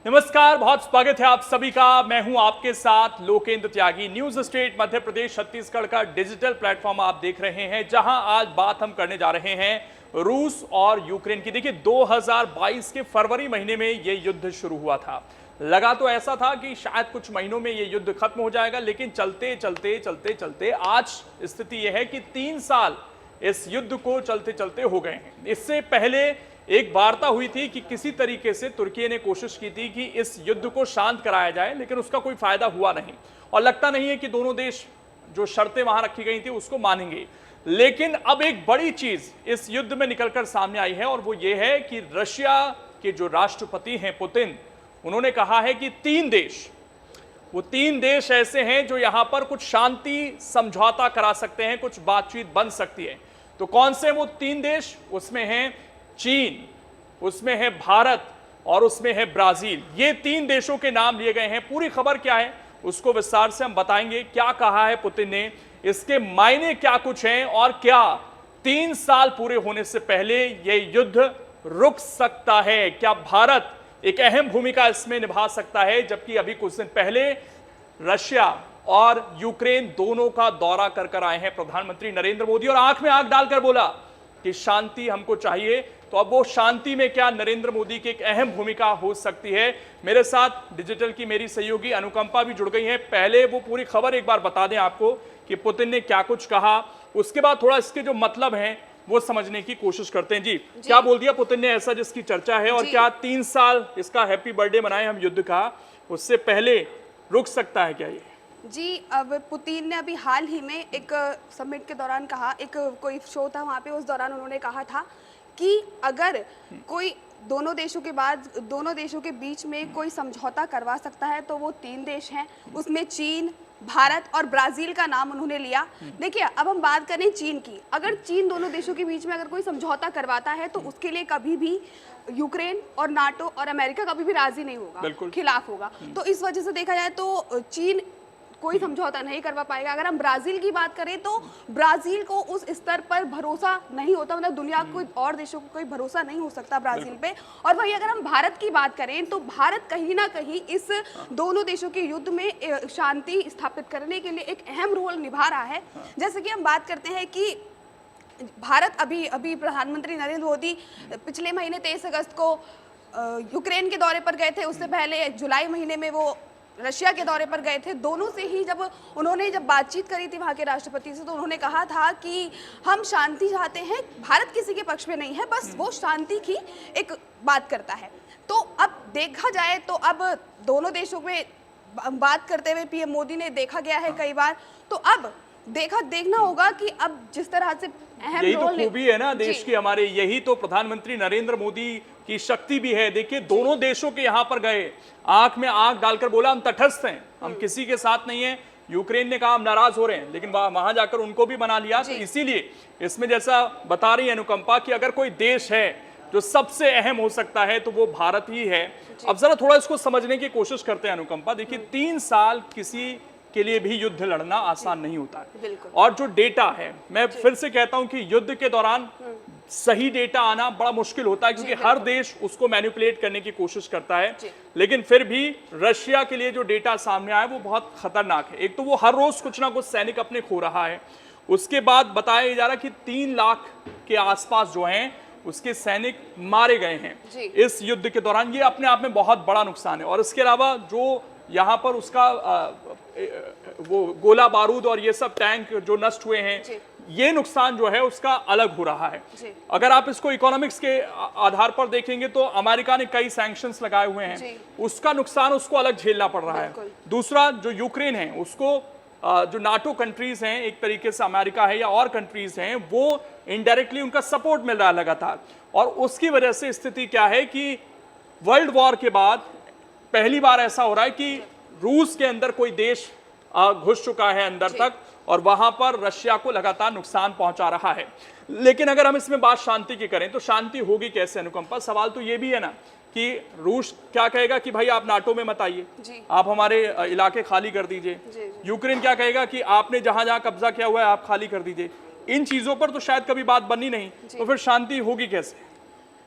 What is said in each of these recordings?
नमस्कार, बहुत स्वागत है आप सभी का। मैं हूं आपके साथ लोकेंद्र त्यागी। न्यूज स्टेट मध्य प्रदेश छत्तीसगढ़ का डिजिटल प्लेटफॉर्म आप देख रहे हैं, जहां आज बात हम करने जा रहे हैं रूस और यूक्रेन की। देखिए, 2022 के फरवरी महीने में यह युद्ध शुरू हुआ था। लगा तो ऐसा था कि शायद कुछ महीनों में यह युद्ध खत्म हो जाएगा, लेकिन चलते चलते चलते चलते आज स्थिति यह है कि 3 साल इस युद्ध को चलते चलते हो गए हैं। इससे पहले एक वार्ता हुई थी कि किसी तरीके से तुर्की ने कोशिश की थी कि इस युद्ध को शांत कराया जाए, लेकिन उसका कोई फायदा हुआ नहीं और लगता नहीं है कि दोनों देश जो शर्तें वहां रखी गई थी उसको मानेंगे। लेकिन अब एक बड़ी चीज इस युद्ध में निकलकर सामने आई है और वो ये है कि रशिया के जो राष्ट्रपति हैं पुतिन, उन्होंने कहा है कि 3 देश ऐसे हैं जो यहां पर कुछ शांति समझौता करा सकते हैं, कुछ बातचीत बन सकती है। तो कौन से वो 3 देश? उसमें हैं चीन, उसमें है भारत और उसमें है ब्राजील। ये 3 देशों के नाम लिए गए हैं। पूरी खबर क्या है उसको विस्तार से हम बताएंगे। क्या कहा है पुतिन ने, इसके मायने क्या कुछ हैं और क्या 3 साल पूरे होने से पहले यह युद्ध रुक सकता है? क्या भारत एक अहम भूमिका इसमें निभा सकता है? जबकि अभी कुछ दिन पहले रशिया और यूक्रेन दोनों का दौरा कर आए हैं प्रधानमंत्री नरेंद्र मोदी और आंख में आंख डालकर बोला कि शांति हमको चाहिए। तो अब वो शांति में क्या नरेंद्र मोदी की एक अहम भूमिका हो सकती है? मेरे साथ डिजिटल की मेरी सहयोगी अनुकंपा भी जुड़ गई है। पहले वो पूरी खबर एक बार बता दें आपको कि पुतिन ने क्या कुछ कहा, उसके बाद थोड़ा इसके जो मतलब हैं वो समझने की कोशिश करते हैं। जी, क्या बोल दिया पुतिन ने ऐसा जिसकी चर्चा है? और क्या 3 साल इसका हैप्पी बर्थडे मनाए हम युद्ध का, उससे पहले रुक सकता है क्या ये? जी, अब पुतिन ने अभी हाल ही में एक समिट के दौरान कहा, एक कोई शो था वहाँ पे, उस दौरान उन्होंने कहा था कि अगर कोई दोनों देशों के बीच में कोई समझौता करवा सकता है तो वो 3 देश हैं। उसमें चीन, भारत और ब्राजील का नाम उन्होंने लिया। देखिए, अब हम बात करें चीन की। अगर चीन दोनों देशों के बीच में अगर कोई समझौता करवाता है तो उसके लिए कभी भी यूक्रेन और नाटो और अमेरिका कभी भी राजी नहीं होगा, खिलाफ होगा। तो इस वजह से देखा जाए तो चीन कोई समझौता नहीं करवा पाएगा। अगर हम ब्राजील की बात करें तो ब्राजील को उस स्तर पर भरोसा नहीं होता, मतलब दुनिया को और देशों को कोई भरोसा नहीं हो सकता ब्राजील पे। और वही अगर हम भारत की बात करें तो भारत कहीं ना कहीं इस दोनों देशों के युद्ध में शांति स्थापित करने के लिए एक अहम रोल निभा रहा है। जैसे कि हम बात करते हैं कि भारत अभी प्रधानमंत्री नरेंद्र मोदी पिछले महीने 23 अगस्त को यूक्रेन के दौरे पर गए थे। उससे पहले जुलाई महीने में वो रशिया के दौरे पर गए थे। दोनों से ही जब बातचीत करी थी वहाँ के राष्ट्रपति से, तो उन्होंने कहा था कि हम शांति चाहते हैं, भारत किसी के पक्ष में नहीं है, बस वो शांति की एक बात करता है। तो अब देखा जाए तो अब दोनों देशों में बात करते हुए पीएम मोदी ने देखा गया है कई बार। तो अब देखना होगा कि अब जिस तरह से अहम यही तो खूबी है ना देश की हमारे, यही तो प्रधानमंत्री नरेंद्र मोदी की शक्ति भी है। देखिए, दोनों देशों के यहाँ पर गए, आंख में आंख डालकर बोला हम तटस्थ हैं, हम किसी के साथ नहीं है। यूक्रेन ने कहा हम नाराज हो रहे हैं, लेकिन वहां जाकर उनको भी मना लिया। तो इसीलिए इसमें जैसा बता रही है अनुकंपा कि अगर कोई देश है जो सबसे अहम हो सकता है तो वो भारत ही है। अब जरा थोड़ा इसको समझने की कोशिश करते हैं अनुकंपा। देखिए, 3 साल किसी के लिए भी युद्ध लड़ना आसान नहीं होता है। और जो डेटा है, मैं फिर से कहता हूं कि युद्ध के दौरान सही डेटा आना बड़ा मुश्किल होता है, क्योंकि हर देश उसको मैनिपुलेट करने की कोशिश करता है। लेकिन फिर भी रशिया के लिए जो डेटा सामने आया वो बहुत खतरनाक है। एक तो वो हर रोज कुछ ना कुछ सैनिक अपने खो रहा है, उसके बाद बताया जा रहा कि 3 लाख के आसपास जो हैं उसके सैनिक मारे गए हैं इस युद्ध के दौरान। ये अपने आप में बहुत बड़ा नुकसान है। और इसके अलावा जो यहाँ पर उसका वो गोला बारूद और ये सब टैंक जो नष्ट हुए हैं, ये नुकसान जो है उसका अलग हो रहा है। अगर आप इसको इकोनॉमिक्स के आधार पर देखेंगे तो अमेरिका ने कई सैंक्शंस लगाए हुए हैं, उसका नुकसान उसको अलग झेलना पड़ रहा है। दूसरा, जो यूक्रेन है उसको जो नाटो कंट्रीज हैं, एक तरीके से अमेरिका है या और कंट्रीज हैं, वो इनडायरेक्टली उनका सपोर्ट मिल रहा है लगातार। और उसकी वजह से स्थिति क्या है कि वर्ल्ड वॉर के बाद पहली बार ऐसा हो रहा है कि रूस के अंदर कोई देश घुस चुका है अंदर तक और वहां पर रशिया को लगातार नुकसान पहुंचा रहा है। लेकिन अगर हम इसमें बात शांति की करें तो शांति होगी कैसे अनुकंपा? सवाल तो ये भी है ना कि रूस क्या कहेगा कि भाई आप नाटो में मत आइए, आप हमारे इलाके खाली कर दीजिए। यूक्रेन क्या कहेगा कि आपने जहां जहां कब्जा किया हुआ है आप खाली कर दीजिए। इन चीजों पर तो शायद कभी बात बनी नहीं, तो फिर शांति होगी कैसे?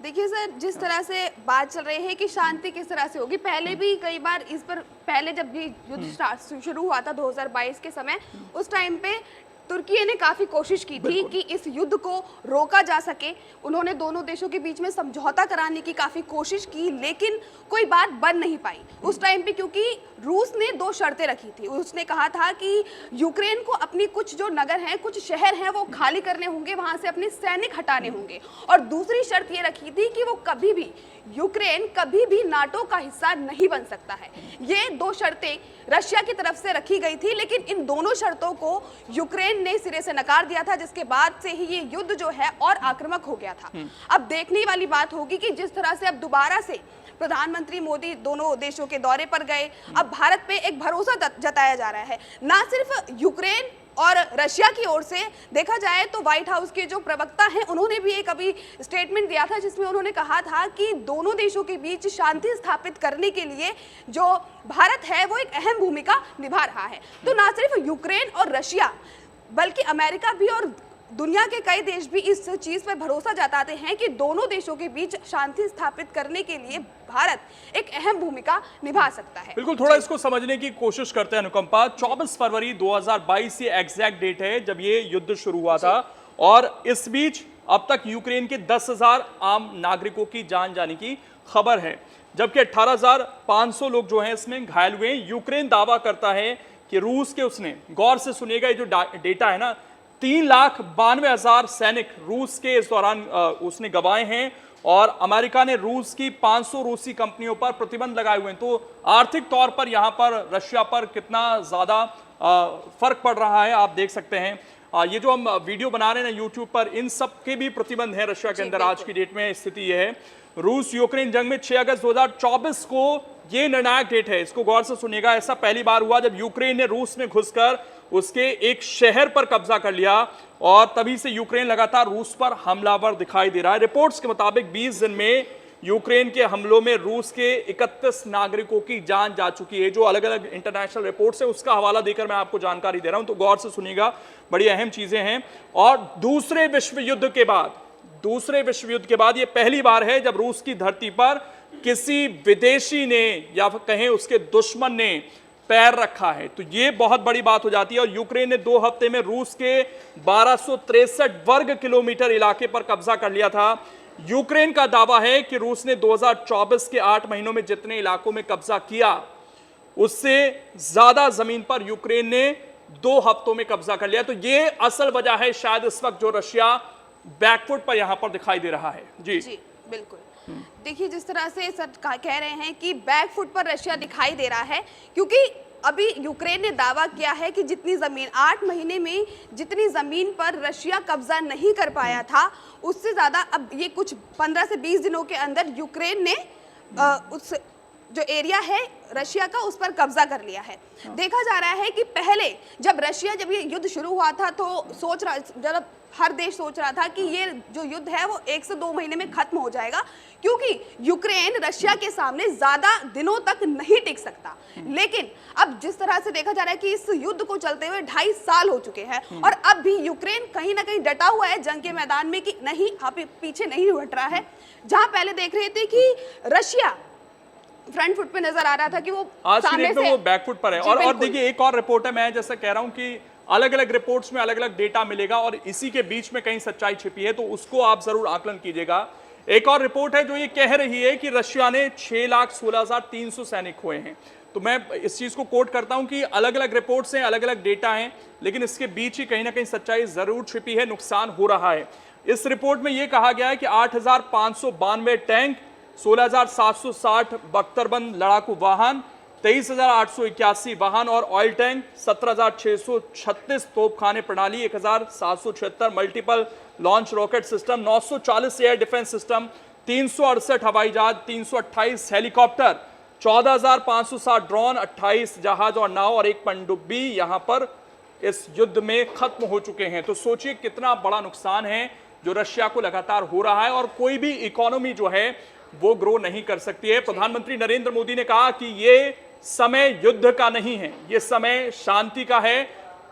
देखिए सर, जिस तरह से बात चल रही है कि शांति किस तरह से होगी, पहले भी कई बार इस पर, पहले जब ये युद्ध शुरू हुआ था 2022 के समय, उस टाइम पे तुर्की ने काफी कोशिश की थी कि इस युद्ध को रोका जा सके। उन्होंने दोनों देशों के बीच में समझौता कराने की काफी कोशिश की, लेकिन कोई बात बन नहीं पाई उस टाइम पे, क्योंकि रूस ने 2 शर्तें रखी थी। उसने कहा था कि यूक्रेन को अपनी कुछ जो नगर हैं, कुछ शहर हैं, वो खाली करने होंगे, वहां से अपने सैनिक हटाने होंगे, और दूसरी शर्त ये रखी थी कि वो कभी भी, यूक्रेन कभी भी नाटो का हिस्सा नहीं बन सकता है। ये 2 शर्तें रशिया की तरफ से रखी गई थी, लेकिन इन दोनों शर्तों को यूक्रेन ने सिरे से नकार दिया था, जिसके बाद से ही ये युद्ध जो है और आक्रामक हो गया था। अब देखने वाली बात होगी कि जिस तरह से अब दोबारा से प्रधानमंत्री मोदी दोनों देशों के दौरे पर गए, अब भारत पे एक भरोसा जताया जा रहा है, ना सिर्फ यूक्रेन और रशिया की ओर से। देखा जाए तो व्हाइट हाउस के जो प्रवक्ता हैं, उन्होंने भी एक अभी स्टेटमेंट दिया था, जिसमें उन्होंने कहा था कि दोनों देशों के बीच शांति स्थापित करने के लिए जो भारत है वो एक अहम भूमिका निभा रहा है। तो ना सिर्फ यूक्रेन और रशिया, बल्कि अमेरिका भी और दुनिया के कई देश भी इस चीज पर भरोसा जताते हैं कि दोनों देशों के बीच शांति स्थापित करने के लिए भारत एक अहम भूमिका निभा सकता है। बिल्कुल, थोड़ा इसको समझने की कोशिश करते हैं अनुकंपा। 24 फरवरी 2022 ये एग्जैक्ट डेट है जब ये युद्ध शुरू हुआ था, और इस बीच अब तक यूक्रेन के 10,000 आम नागरिकों की जान जाने की खबर है, जबकि 18,500 लोग जो हैं इसमें घायल हुए हैं। यूक्रेन दावा करता है कि रूस के, उसने, गौर से सुनिएगा, ये जो डेटा है ना, 3,92,000 सैनिक रूस के इस दौरान उसने गंवाए हैं, और अमेरिका ने रूस की 500 रूसी कंपनियों पर प्रतिबंध लगाए हुए हैं। तो आर्थिक तौर पर यहाँ पर रशिया पर कितना ज्यादा फर्क पड़ रहा है आप देख सकते हैं। ये जो हम वीडियो बना रहे हैं ना यूट्यूब पर, इन सब के भी प्रतिबंध है रशिया के अंदर। आज की डेट में स्थिति यह है। रूस यूक्रेन जंग में 6 अगस्त 2024 को ये निर्णायक डेट है, इसको गौर से सुनिएगा। ऐसा पहली बार हुआ जब यूक्रेन ने रूस में घुसकर उसके एक शहर पर कब्जा कर लिया, और तभी से यूक्रेन लगातार रूस पर हमलावर दिखाई दे रहा है। रिपोर्ट्स के मुताबिक 20 दिन में यूक्रेन के हमलों में रूस के 31 नागरिकों की जान जा चुकी है। जो अलग अलग इंटरनेशनल रिपोर्ट्स है उसका हवाला देकर मैं आपको जानकारी दे रहा हूं, तो गौर से सुनिएगा, बड़ी अहम चीजें हैं। और दूसरे विश्व युद्ध के बाद ये पहली बार है जब रूस की धरती पर किसी विदेशी ने, या कहें उसके दुश्मन ने, पैर रखा है। तो ये बहुत बड़ी बात हो जाती है। और यूक्रेन ने 2 हफ्ते में रूस के 1263 वर्ग किलोमीटर इलाके पर कब्जा कर लिया था। यूक्रेन का दावा है कि रूस ने 2024 के 8 महीनों में जितने इलाकों में कब्जा किया, उससे ज्यादा जमीन पर यूक्रेन ने 2 हफ्तों में कब्जा कर लिया। तो ये असल वजह है शायद इस वक्त जो रशिया बैकफुट पर यहां पर दिखाई दे रहा है। जी बिल्कुल। देखिए, जिस तरह से सर कह रहे हैं कि बैकफुट पर रशिया दिखाई दे रहा है, क्योंकि अभी यूक्रेन ने दावा किया है कि जितनी जमीन 8 महीने में जितनी जमीन पर रशिया कब्जा नहीं कर पाया था, उससे ज्यादा अब ये कुछ 15 से 20 दिनों के अंदर यूक्रेन ने उस जो एरिया है रशिया का, उस पर कब्जा कर लिया है। देखा जा रहा है कि पहले जब ये युद्ध शुरू हुआ था तो जब हर देश सोच रहा था कि ये जो युद्ध है वो 1 से 2 महीने में खत्म हो जाएगा, क्योंकि यूक्रेन रशिया के सामने ज्यादा दिनों तक नहीं टिक सकता। लेकिन अब जिस तरह से देखा जा रहा है कि इस युद्ध को चलते हुए 2.5 साल हो चुके हैं, और अब भी यूक्रेन कहीं ना कहीं डटा हुआ है जंग के मैदान में कि नहीं, आप पीछे नहीं हट रहा है। जहां पहले देख रहे थे कि रशिया फ्रंट फुट पे नजर आ रहा था कि वो आज सामने की से वो बैकफुट पर है। और देखिए, एक और रिपोर्ट है, मैं जैसा कह रहा हूं कि अलग अलग रिपोर्ट्स में अलग अलग डेटा मिलेगा, और इसी के बीच में कहीं सच्चाई छिपी है, तो उसको आप जरूर आकलन कीजिएगा। एक और रिपोर्ट है जो ये कह रही है कि रशिया ने 6,16,300 सैनिक खोए हैं। तो मैं इस चीज को कोट करता हूं कि अलग अलग रिपोर्ट्स हैं, अलग अलग डेटा हैं, लेकिन इसके बीच ही कहीं ना कहीं सच्चाई जरूर छिपी है, नुकसान हो रहा है। इस रिपोर्ट में यह कहा गया है कि 8,592 टैंक, 16,760 बख्तरबंद लड़ाकू वाहन, 23,881 वाहन और ऑयल टैंक, 17,636 तोपखाने प्रणाली, 1,776 multiple launch rocket system, 940 air defence system, 368 हवाई जहाज, 328 हेलीकॉप्टर, 14,560 ड्रोन, 28 जहाज और नाव और 1 पनडुब्बी यहां पर इस युद्ध में खत्म हो चुके हैं। तो सोचिए कितना बड़ा नुकसान है जो रशिया को लगातार हो रहा है, और कोई भी इकोनॉमी जो है वो ग्रो नहीं कर सकती है। प्रधानमंत्री नरेंद्र मोदी ने कहा कि ये समय युद्ध का नहीं है, ये समय शांति का है।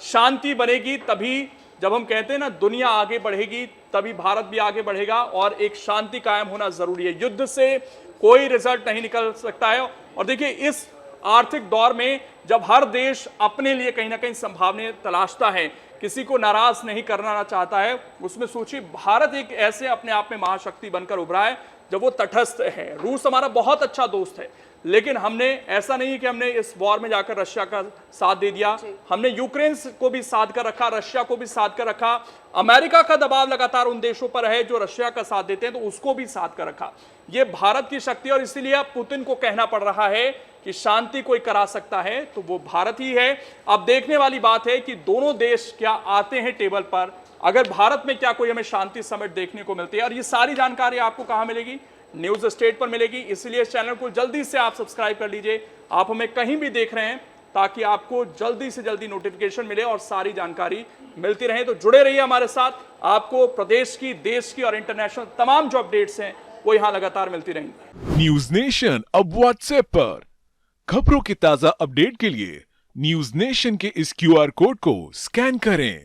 शांति बनेगी तभी, जब हम कहते हैं ना दुनिया आगे बढ़ेगी, तभी भारत भी आगे बढ़ेगा और एक शांति कायम होना जरूरी है। युद्ध से कोई रिजल्ट नहीं निकल सकता है। और देखिए, इस आर्थिक दौर में जब हर देश अपने लिए कहीं ना कहीं संभावनाएं तलाशता है, किसी को नाराज नहीं करना चाहता है, उसमें सोचिए भारत एक ऐसे अपने आप में महाशक्ति बनकर उभरा है जब वो तटस्थ है। रूस हमारा बहुत अच्छा दोस्त है, लेकिन हमने ऐसा नहीं कि हमने इस वॉर में जाकर रशिया का साथ दे दिया। हमने यूक्रेन को भी साथ कर रखा, रशिया को भी साथ कर रखा। अमेरिका का दबाव लगातार उन देशों पर है जो रशिया का साथ देते हैं, तो उसको भी साथ कर रखा। ये भारत की शक्ति, और इसीलिए अब पुतिन को कहना पड़ रहा है कि शांति कोई करा सकता है तो वो भारत ही है। अब देखने वाली बात है कि दोनों देश क्या आते हैं टेबल पर, अगर भारत में क्या कोई हमें शांति समिट देखने को मिलती है। और ये सारी जानकारी आपको कहां मिलेगी? न्यूज स्टेट पर मिलेगी। इसलिए इस चैनल को जल्दी से आप सब्सक्राइब कर लीजिए। आप हमें कहीं भी देख रहे हैं, ताकि आपको जल्दी से जल्दी नोटिफिकेशन मिले और सारी जानकारी मिलती रहे। तो जुड़े रहिए हमारे साथ, आपको प्रदेश की, देश की और इंटरनेशनल तमाम जो अपडेट्स हैं वो यहां लगातार मिलती रहेंगी। न्यूज नेशन अब व्हाट्सएप पर खबरों के ताजा अपडेट के लिए न्यूज नेशन के इस QR कोड को स्कैन करें।